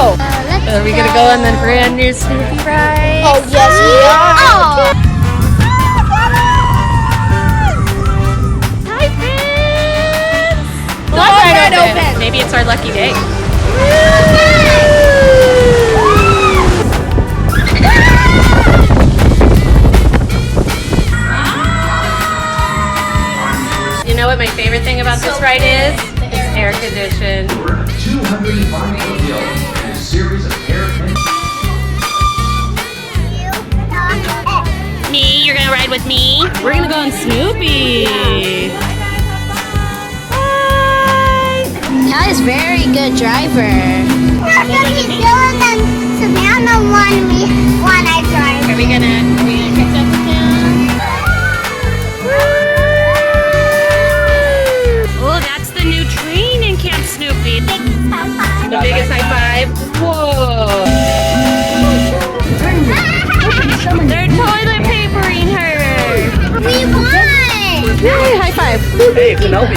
go! Are we gonna go on the brand new Snoopy ride? Oh, yes, we are. Oh. Hi, friends! Well, that's open. Maybe it's our lucky day. You know what my favorite thing about this ride is? It's air conditioned. 205 hills and a series of air Me, you're gonna ride with me? We're gonna go on Snoopy. Hi! Kelly's a very good driver. Dylan and Savannah won me when I drive. Are we gonna catch up with him? Oh, that's the new train in Camp Snoopy. The biggest high five. Whoa! They're toilet papering her. We won! Hey, high five. Hey, Penelope.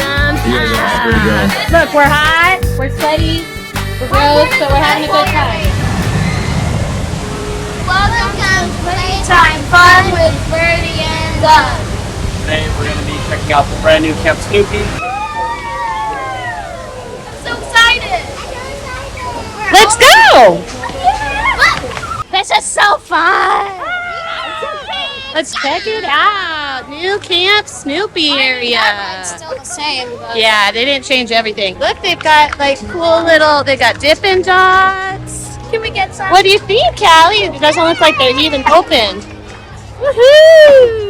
Look, we're hot, we're sweaty, we're gross, but we're having a good time. Welcome to Playtime Fun with Birdie and Doug. Today we're going to be checking out the brand new Camp Snoopy. So excited! Let's go! This is so fun! Let's check it out. New Camp Snoopy area. Still the same. But Yeah, they didn't change everything. Look, they've got like cool little, they got Dippin' Dots. Can we get some? What do you think, Callie? It doesn't look like they're even opened. Woohoo!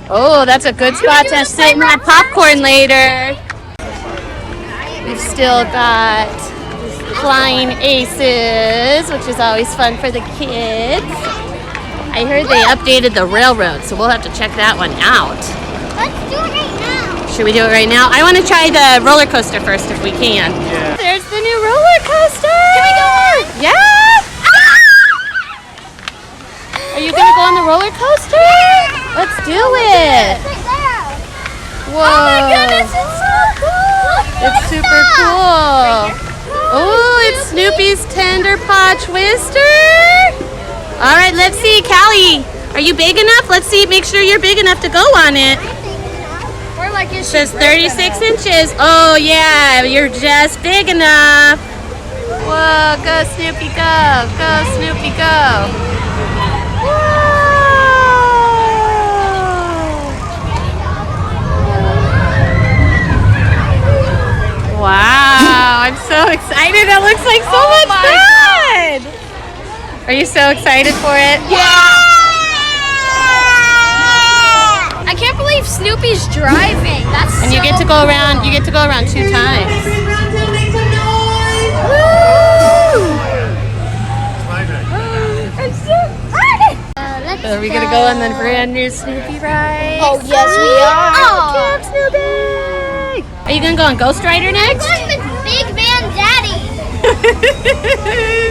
Oh, that's a good spot to sit and have popcorn later. We've still got Flying Aces, which is always fun for the kids. I heard they updated the railroad, so we'll have to check that one out. Let's do it right now. Should we do it right now? I want to try the roller coaster first if we can. Yeah. There's the new roller coaster! Can we go on? Yeah! Are you going to go on the roller coaster? Let's do it! Right there. Whoa! Oh my goodness, it's so cool! It's super cool! Oh, it's Snoopy's Tenderpaw Twister! Alright, let's see. Callie, are you big enough? Let's see, make sure you're big enough to go on it. We're like It says 36 inches. Oh yeah, you're just big enough. Whoa, go Snoopy, go. Go Snoopy, go. Whoa. Wow, I'm so excited. It looks like so much fun. Are you so excited for it? I can't believe Snoopy's driving. That's And you get to go around. You get to go around 2 times. Are we gonna go on the brand new Snoopy ride? Oh, yes, we are. Camp Snoopy! Are you gonna go on Ghost Rider next? I'm going with Big Man Daddy.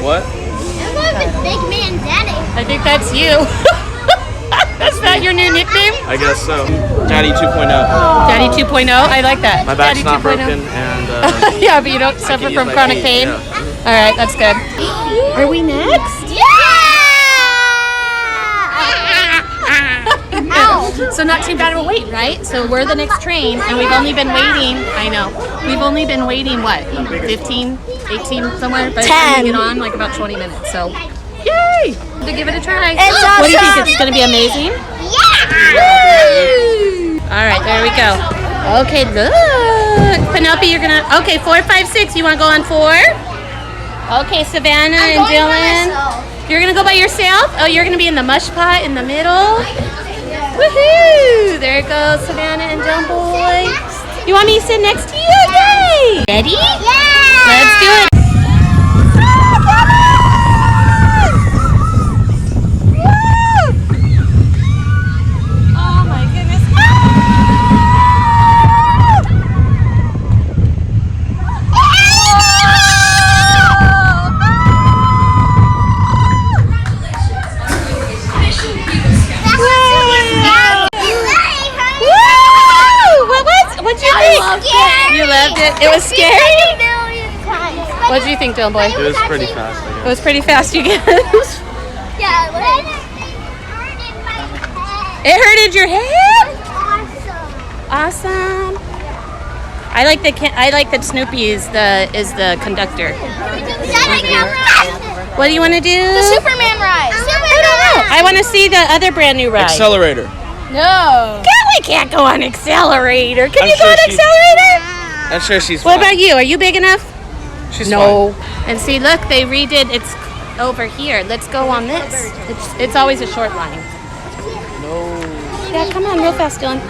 What? I'm going with Big Man Daddy. I think that's you. That's not your new nickname? I guess so. Daddy 2.0. Daddy 2.0? I like that. My back's Daddy not 2.0. broken, and Yeah, but you don't suffer use from my chronic feet, pain? yeah. Alright, that's good. Are we next? So not too bad of a wait, right? So we're the next train, and we've only been waiting, I know, we've only been waiting, what, 15, 18 somewhere? By the time we get on, like about 20 minutes, so yay! To give it a try. It's What do you think, awesome. it's going to be amazing? Yeah! Alright, there we go. Okay, look. Penelope, you're going to, okay, 4, 5, 6, you want to go on 4? Okay, Savannah and Dylan. You're going to go by yourself? Oh, you're going to be in the mush pot in the middle? Woohoo! There goes Savannah and Dylan boy. You want me to sit next to you? Yay! Ready? Yeah! Let's do it. Oh my goodness. What'd you think? Scary. You loved it? It was scary? $1 million times. What did you think, Dylan boy? It was pretty fast, I It guess. was pretty fast, you guys. Yeah, It hurted your head? Awesome. Awesome. I like that Snoopy is the conductor. What do you want to do? the Superman ride. I want to see the other brand new ride. Accelerator. No. We can't go on Accelerator. Can I'm you go sure on she- Accelerator? I'm sure she's What fine. about you? Are you big enough? She's No. And see, look, they redid. It's over here. Let's go on this. It's always a short line. No. Yeah, come on, real fast, Dylan.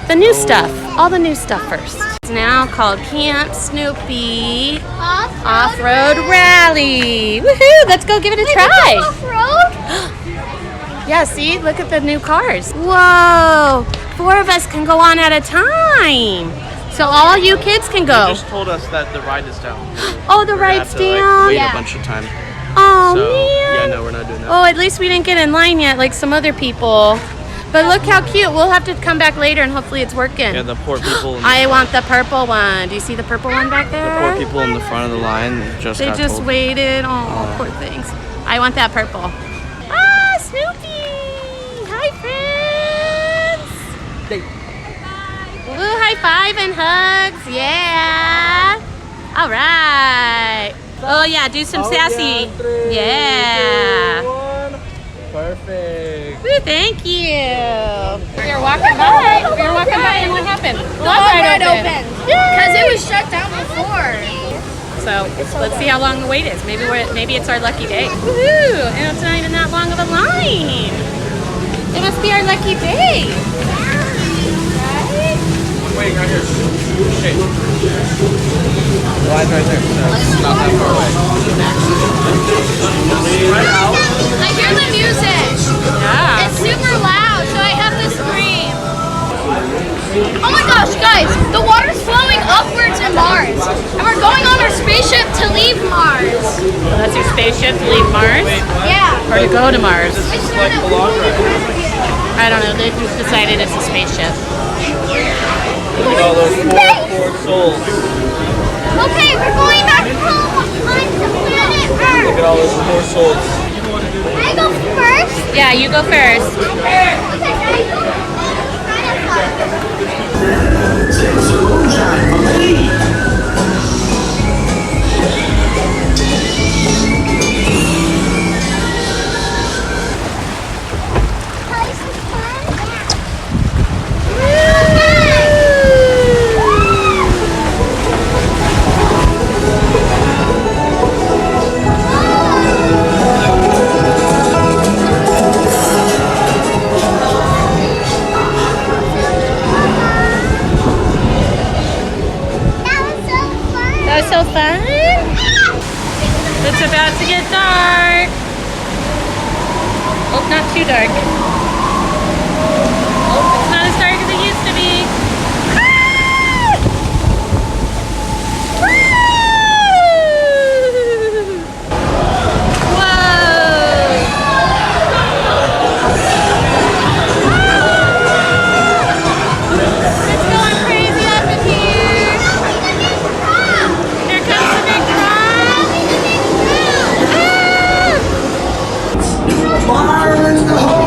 The new stuff. All the new stuff first. It's now called Camp Snoopy Off-Road Rally. Woohoo! Let's go give it a try. Off-road? Yeah, see? Look at the new cars. Whoa! 4 of us can go on at a time. So all you kids can They go. just told us that the ride is down. Oh, the We're gonna ride's have to, like, down. wait a bunch of time. Oh, So, man. yeah, no, we're not doing that. Oh, at least we didn't get in line yet like some other people. But look how cute. We'll have to come back later and hopefully it's working. Yeah, the poor people. I want the purple one. Do you see the purple one back The there? poor people in the front of the line just They got just told. waited. Oh, poor things. I want that purple. Ah, Snoopy! Hi, friends! Woo, high five and hugs. Yeah. All right. Oh, yeah, do some sassy. Yeah. Perfect. Woo, thank you. We were walking by. And what happened? The Ride opened. Because it was shut down before. So let's see how long the wait is. Maybe it's our lucky day. Woohoo! And it's not even that long of a line. It must be our lucky day. Wait, right here. Shake. The line's right there. So it's not that far away. Right out. I hear the music. Yeah. It's super loud, so I have to scream. Oh my gosh, guys, the water's flowing upwards in Mars. And we're going on our spaceship to leave Mars. That's your spaceship to leave Mars Yeah. or to go to Mars. This is like the long ride. I don't know. They just decided it's a spaceship. Look at all those poor souls. Okay, we're going back home on to planet Look Earth. at all those poor souls. I go first. Yeah, you go first. Okay, I go. That was so fun. It's about to get dark. Oh, not too dark. Oh, it's not as dark as it used to be. It's going crazy up in here. Here comes the big frog. Fire in the hole.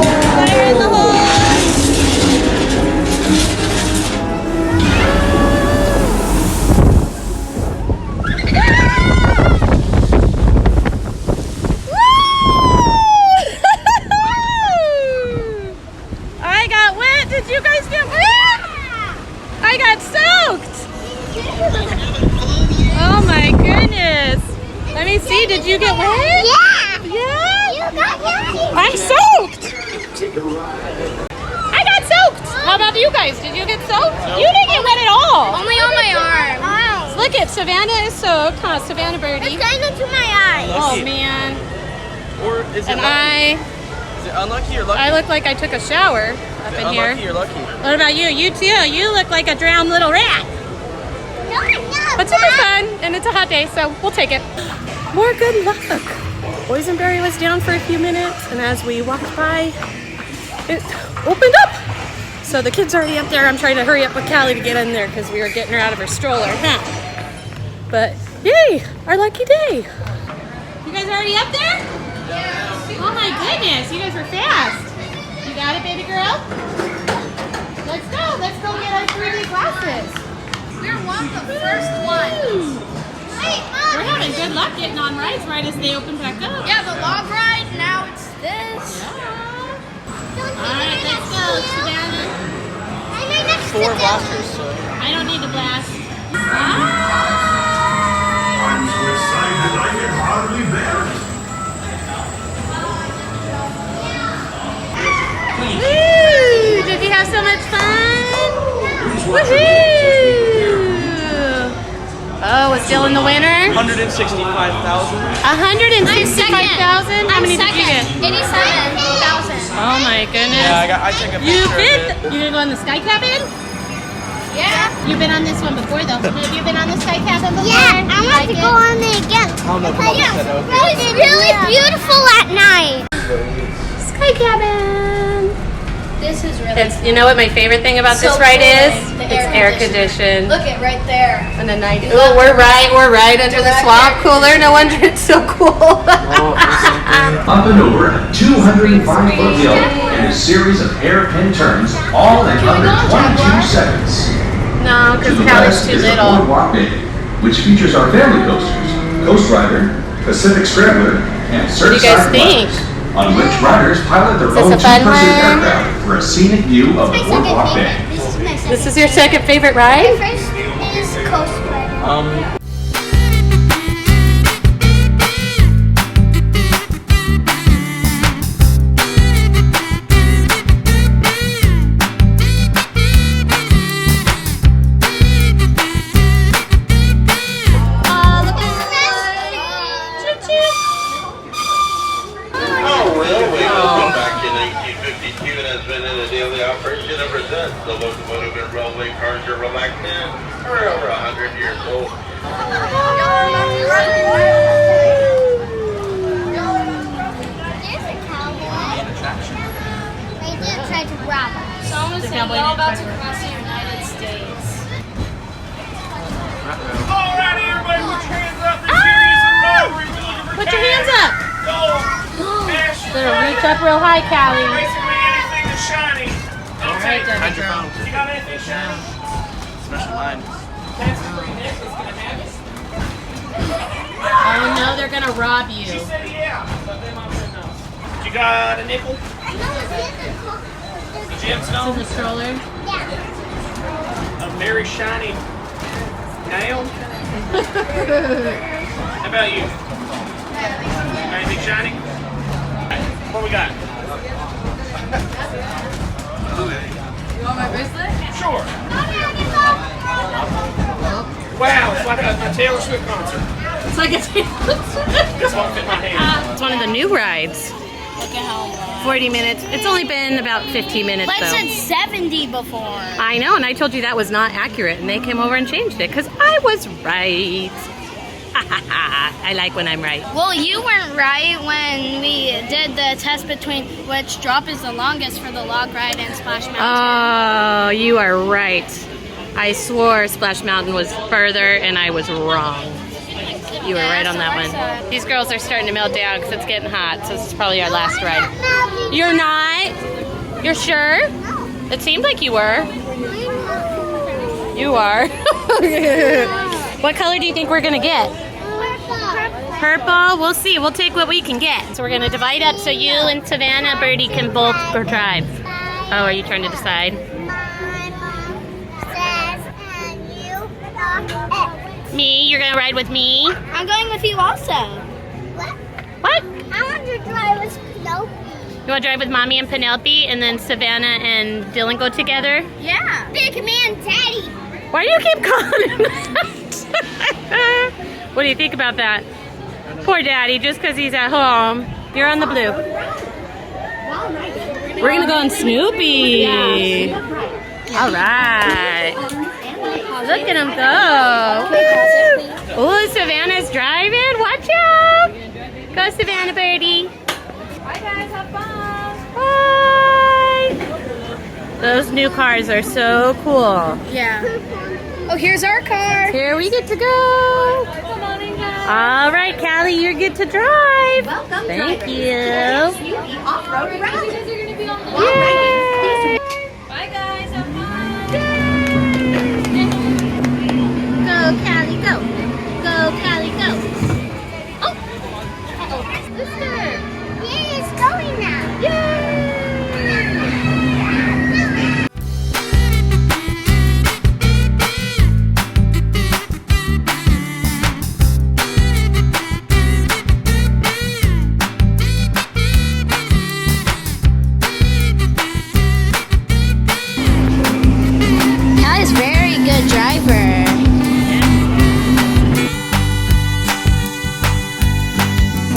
I got wet. Did you guys get wet? I got soaked. Oh my goodness. Let me see. Did you get wet? Yeah. Yeah. You got yours. I'm soaked. I got soaked. How about you guys? Did you get soaked? You didn't get wet at all. Only on my arm. Look at Savannah is soaked, huh? Savannah Birdie. It's going into my eyes. Oh man. Or is it And lucky? Is it unlucky or lucky? I look like I took a shower up Is it in unlucky here. or lucky? What about you? You too. You look like a drowned little rat. No, I'm not. But super fun, and it's a hot day, so we'll take it. More good luck. Boysenberry was down for a few minutes, and as we walked by, it opened up. So the kid's already up there. I'm trying to hurry up with Callie to get in there because we were getting her out of her stroller, huh? But Yay! Our lucky day. You guys already up there? Yeah. Oh my goodness, you guys were fast. You got it, baby girl? Let's go. Let's go get our 3D glasses. We're one of the first ones. Wait, Mom. We're having good luck getting on rides right as they open back up. Yeah, the log ride, now it's this. Alright, let's go, Savannah. I'm right next to 4 Dylan. blasters, so. I don't need to blast. I'm so excited I can hardly bear it. Woo! Did you have so much fun? Woohoo! Oh, was Dylan the winner? 165,000. 165,000? How many did you get? 87,000. Oh my goodness. Yeah, I took a picture. You of been? it. You gonna go on the sky cabin? Yeah. You've been on this one before though. Have you been on the sky cabin before? Yeah, I want to go on it again. I don't know if Mom said okay. It's really beautiful at night. Sky cabin. This is really It's, you know what my favorite thing about So this ride cool, is? the It's air conditioned. Look at right there. And the night. Oh, we're right under the swamp cooler. No wonder it's so cool. Up and over a 205-foot hill in a series of hairpin turns, all in under 22 seconds. No, To because the Callie's west too is the little. Boardwalk Bay, which features our family coasters, Coast Rider, Pacific Scrambler, and do you guys Surfside think? Flyers, on which riders pilot their Is this own a fun two-person one? aircraft for a scenic view of the Boardwalk Bay. This is your second favorite ride? First is Coast Rider. Oh, railway opened back in 1952 and has been in a daily operation ever since. The locomotive and railway cars are relaxed in, are over 100 years old. There's a cowboy. They did try to rob us. Someone said cowboy y'all did about try to to cross the United States. Alrighty, everybody, put your hands up. This here is a robbery. We're looking for Put your hands cash. up. Gold, cash, Better reach up real high, Callie. basically anything that's shiny. All right, Debbie Hide your girl. phone. You got anything shiny? Especially mine. Oh no, they're gonna rob you. She said yeah, but then Mom said no. You got a nickel? A It's in gemstone? the stroller. A very shiny nail? How about you? Got anything shiny? What we got? You want my bracelet? Sure. Wow, it's like a Taylor Swift concert. It's like a This won't fit my hand. It's one of the new rides. Look at how long. 40 minutes. It's only been about 15 minutes But it though. said 70 before. I know, and I told you that was not accurate, and they came over and changed it because I was right. I like when I'm right. Well, you weren't right when we did the test between which drop is the longest for the log ride and Splash Mountain. Oh, you are right. I swore Splash Mountain was further, and I was wrong. You were right on that one. These girls are starting to melt down because it's getting hot, so this is probably our last ride. You're not? You're sure? It seemed like you were. You are. What color do you think we're gonna get? Purple. We'll see. We'll take what we can get. So we're gonna divide up so you and Savannah, Birdie can both go drive. Oh, are you trying to decide? Me? You're gonna ride with me? I'm going with you also. What? I want to drive with Snoopy. You wanna drive with Mommy and Penelope, and then Savannah and Dylan go together? Yeah. Big man, Daddy. Why do you keep calling him that? What do you think about that? Poor Daddy, just because he's at home. You're on the blue. We're gonna go on Snoopy. All right. Look at him go. Oh, Savannah's driving. Watch out. Go, Savannah, Birdie. Bye guys, have fun. Bye. Those new cars are so cool. Yeah. Oh, here's our car. Here we get to go. All right, Callie, you're good to drive. Welcome, Thank drivers. you. Today's Snoopy off-road rally. Yay! Bye guys, have fun. Go, Callie, go. Go, Callie, go. Oh. Uh-oh. Twister. Yay, it's going now. Callie's very good driver.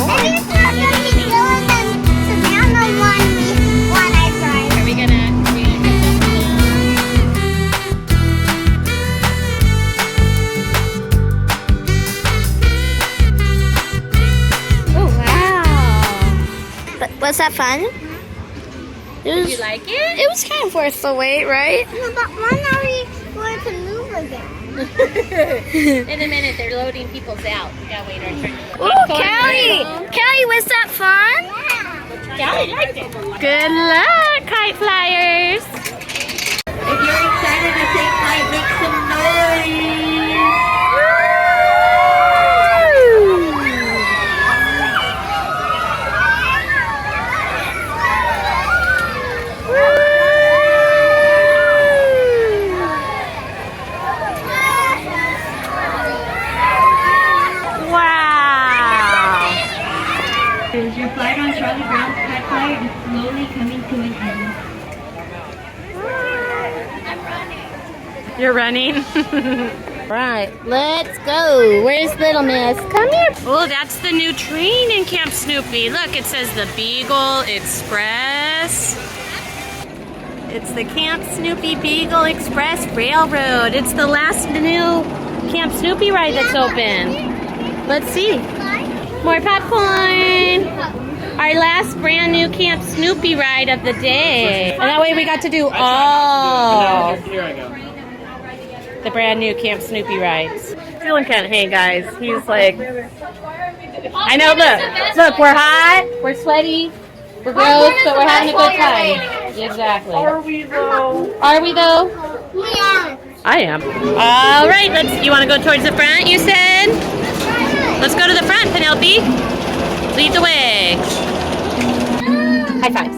Maybe it's not going to be Dylan and Savannah one I drive. Are we gonna Oh wow! Was that fun? Did you like it? It was kind of worth the wait, right? No, but when are we going to move again? In a minute, they're loading people's out. We gotta wait our turn. Oh, Callie! Callie, was that fun? Callie liked it. Good luck, Kite Flyers. If you're excited to take flight, make some noise. Wow. As your flight on Charlie Brown's Kite Flyer is slowly coming to an end. You're running. Right, let's go. Where's Little Miss? Come here. Oh, that's the new train in Camp Snoopy. Look, it says the Beagle Express. It's the Camp Snoopy Beagle Express Railroad. It's the last new Camp Snoopy ride that's open. Let's see. More popcorn. Our last brand new Camp Snoopy ride of the day. And that way we got to do all Here I go. the brand new Camp Snoopy rides. Dylan can't hang, guys. He's like, I know, look, we're hot, we're sweaty, we're gross, but we're having a good time. Exactly. Are we though? Are we though? Yeah. I am. All right, you want to go towards the front, you said? Let's go to the front, Penelope. Lead the way. High fives.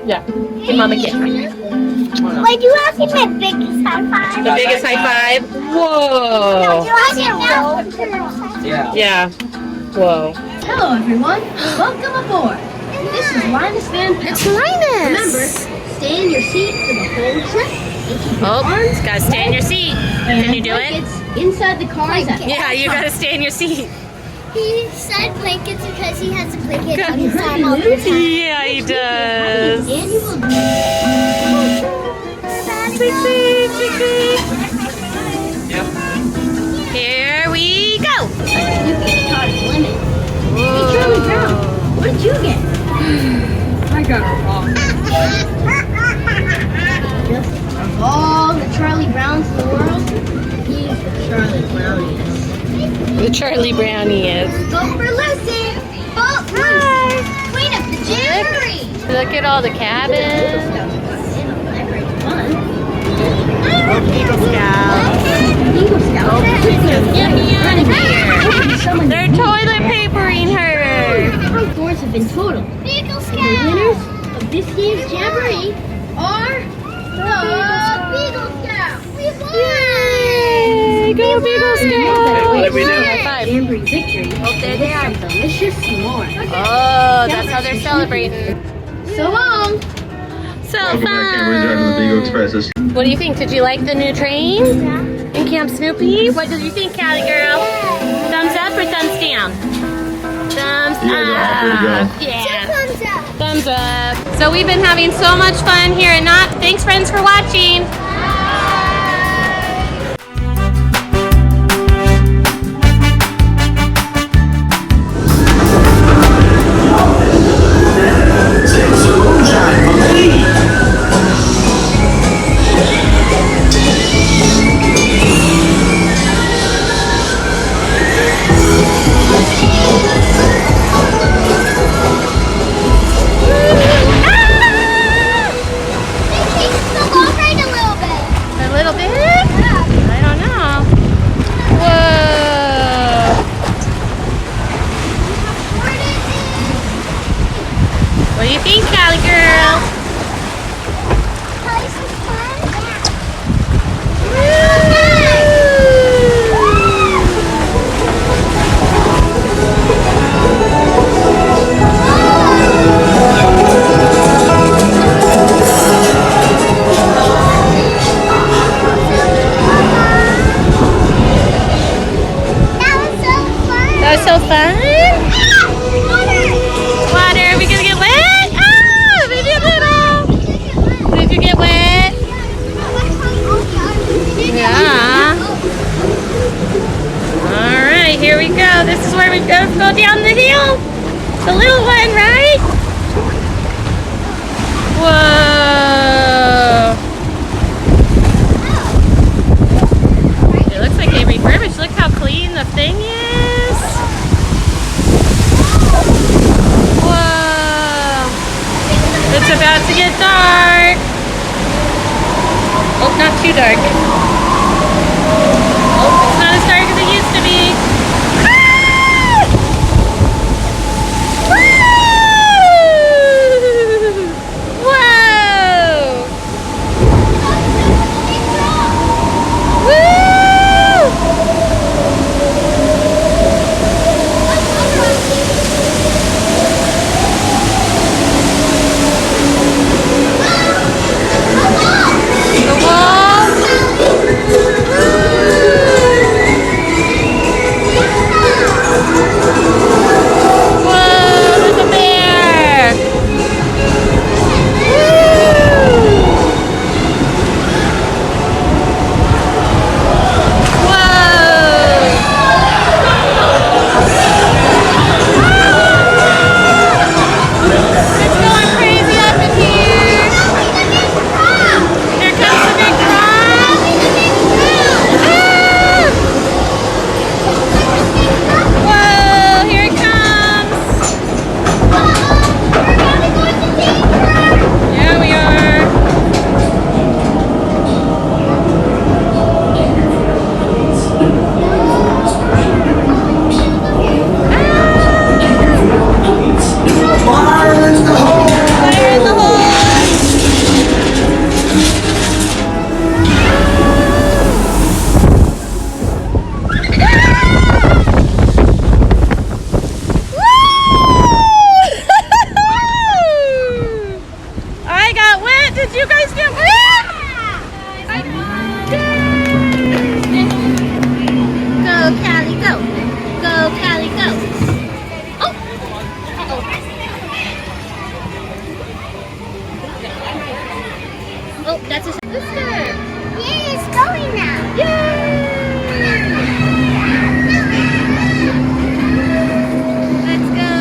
Yeah. Give Mom a kiss. Wait, do you want to see my biggest high five? The biggest high five? Whoa. Do you want to see a Yeah. Whoa. Hello, everyone. Welcome aboard. This is Linus Van Pelt. It's Linus. Remember, stay in your seat for the whole trip. And keep your Oh, arms gotta stay in your seat. Can you do it? blankets inside the cars at Yeah, you gotta stay in your seat. He said blankets because he has a blanket Good. on his arm all the time. Yeah, he does. annual Here we go. Snoopy at Todd's limit. Hey, Charlie Brown, what did you get? I got it wrong. Just of all the Charlie Browns in the world, he's the Charlie Browniest. The Charlie Brownie is. Vote for Lucy. Vote for Lucy. Queen of the Jamboree. Look at all the cabins. Fun. Eagle Scouts. Eagle Scout. Get me out of here. Someone They're toilet papering her. scores have been total. Beagle The Scout. winners of this year's Jamboree are The Beagle Scout. We won. Yay! Go Beagle Scouts. What did we do? High five. Jamboree victory. Oh, there they are. Delicious s'more. Oh, that's how they're celebrating. So long. So Welcome back, and we're driving the Beagle fun. Express. What do you think? Did you like the new train in Camp Snoopy? What did you think, Callie girl? Thumbs up or thumbs down? Thumbs You guys are up. happy to go. Yeah. Thumbs up. Thumbs up. So we've been having so much fun here at Knott. Thanks, friends, for watching. do you think, Callie girl? This is fun. That was so fun. Water. Are we gonna get wet? Ah, baby little. Did you get wet? Yeah. All right, here we go. This is where we go down the hill. The little one, right? Whoa. It looks like they refurbished. Look how clean the thing is. Whoa. It's about to get dark. Oh, not too dark. Oh, it's not as dark as it used to be. Ah! Woo! Whoa! Woo! The wall. Whoa, there's a bear. It's going crazy up in here. Here comes the big frog. Whoa, here it comes. Yeah, we are. Fire in the hole. I got wet. Did you guys get wet? Go, Callie, go. Go, Callie, go. Oh. Uh-oh. Oh, that's a sister. Yeah, it's going now. Let's go.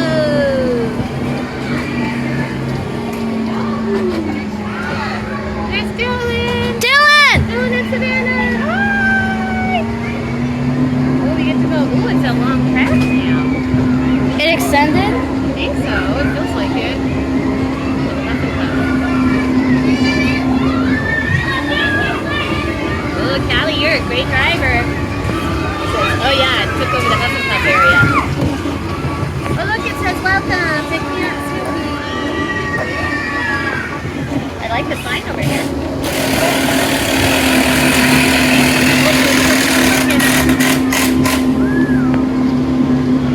There's Dylan. Dylan and Savannah. Hi. Oh, we get to go. Oh, it's a long track now. It extended? I think so. It feels like it. Oh, Callie, you're a great driver. Oh yeah, it took over the Huff and Puff area. Oh look, it says welcome to Camp Snoopy. I like the sign over here.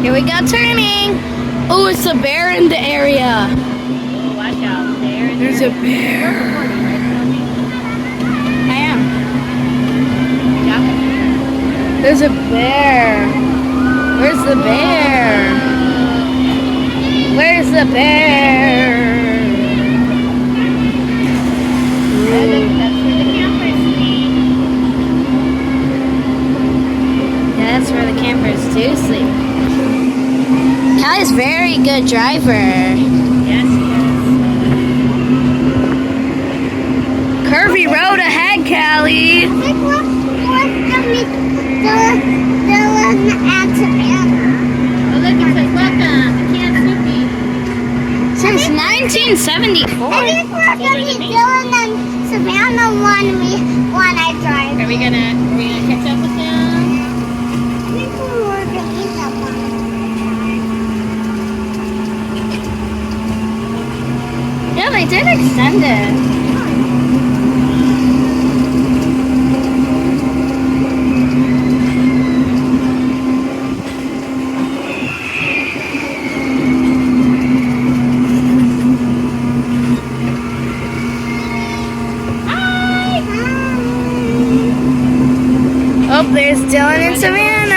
Here we go, turning. Oh, it's a bear in the area. Oh, watch out. There's a bear. I am. Yeah. There's a bear. Where's the bear? Where's the bear? That's where the campers do sleep. Callie's very good driver. Yes, he is. Curvy road ahead, Callie. Like what Dylan and Savannah. Oh, look, it says welcome to Camp Snoopy. Since 1974. I think we're gonna be Dylan and Savannah when I drive. Are we gonna catch up with them? I think we're gonna eat that one. did extend it. Oh, there's Dylan and Savannah.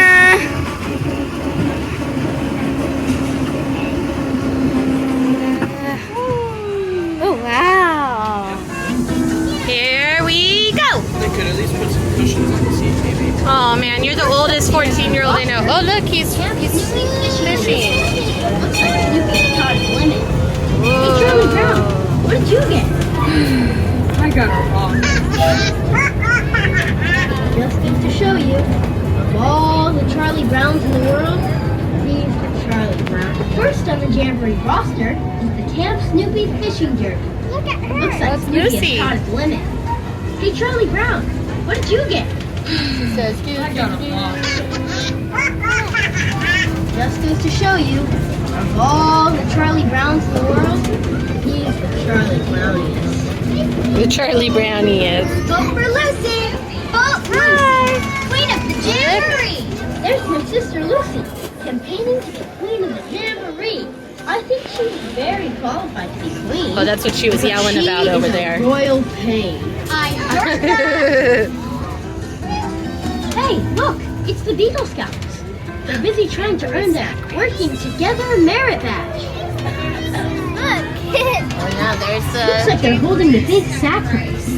Oh, wow. Here we go. They could at least put some cushions on the seat, maybe. Oh man, you're the oldest 14-year-old I know. Oh look, he's fishing. Looks like Snoopy caught his limit. Hey, Charlie Brown, what did you get? I got it wrong. Just need to show you, of all the Charlie Browns in the world, he's the Charlie Brown. First on the Jamboree roster is the Camp Snoopy fishing jerky. Look at her. Looks like That's Snoopy Lucy. has caught his limit. Hey, Charlie Brown, what did you get? She says, I got it wrong. Just goes to show you, of all the Charlie Browns in the world, he's the Charlie Browniest. the Charlie Brownie is. Vote for Lucy. Vote Lucy. Queen of the Jamboree. There's my sister Lucy, campaigning to be queen of the Jamboree. I think she's very qualified to be queen. Oh, that's what she was yelling She about is over a there. royal pain. I heard that. Hey, look, it's the Beagle Scouts. They're busy trying to earn their Working Together merit badge. Look. Oh no, there's Looks like they're holding the big sack race.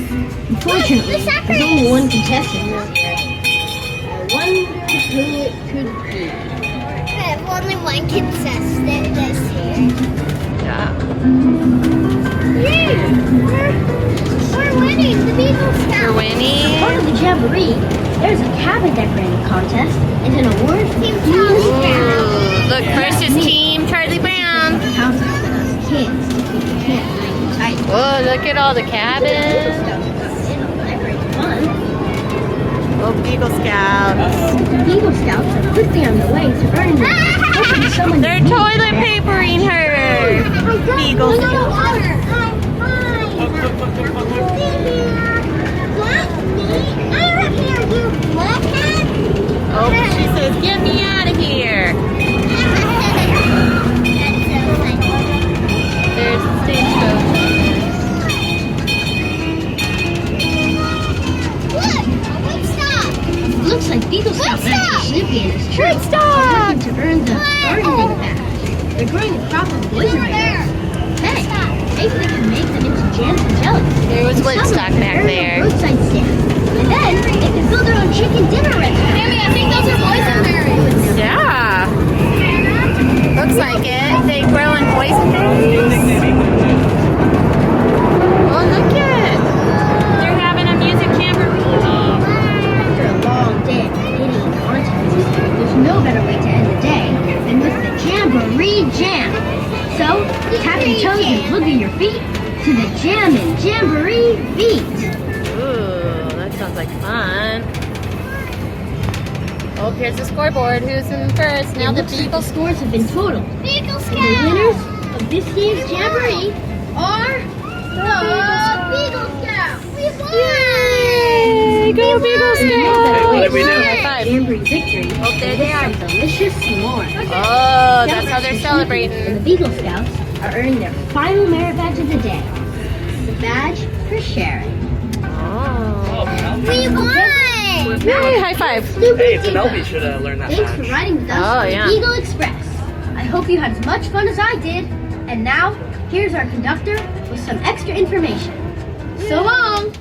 Unfortunately, the sack there's only race. one contestant out there. I wonder who it could be. I have only one contestant this year. yeah. Yay! We're winning the Beagle We're Scouts. winning. Part of the Jamboree, there's a cabin decorating contest and an award for Team Beagle Charlie Scouts. Ooh, look, first is Team Charlie Brown. Counts us kids. You can't bring tight. Oh, look at all the cabins. Oh, Beagle Scouts. The Beagle Scouts are quickly on the way to earning their hoping someone They're toilet papering her. Beagle Scouts. Oh, she says, get me out of here. There's the stagecoach. Looks like Beagle Scout Master Snoopy and his troop are Woodstock! hoping to earn the gardening badge. They're growing a crop of boysenberries. Hey, maybe they can make them into jams and jellies. There was And sell them Woodstock to back earn there. their roadside stand. And then they can build their own chicken dinner restaurant. Sammy, I think those are boysenberries. Yeah. Looks like it. They grow in boysenberries. Oh, look it. They're having a music jamboree. After a long day of competing in contests, there's no better way to end the day than with the Jamboree Jam. So, tap your toes and boogie your feet to the Jam and Jamboree beat. Ooh, that sounds like fun. Oh, here's the scoreboard. Who's in first? Now the Beagle Scores have been totaled. Beagle And the Scouts. winners of this year's Jamboree are the Beagle Scouts. We won. Yay! Go Beagle Okay, Scouts! what did we do? High five. Jamboree victory. Oh, there they are. Delicious s'more. Oh, that's how they're And celebrating. the Beagle Scouts are earning their final merit badge of the day. The badge for sharing. Oh. We won. Yay, high five. Hey, Penelope should have learned that Thanks for badge. riding with us Oh, on the yeah. Beagle Express. I hope you had as much fun as I did. And now, here's our conductor with some extra information. So long!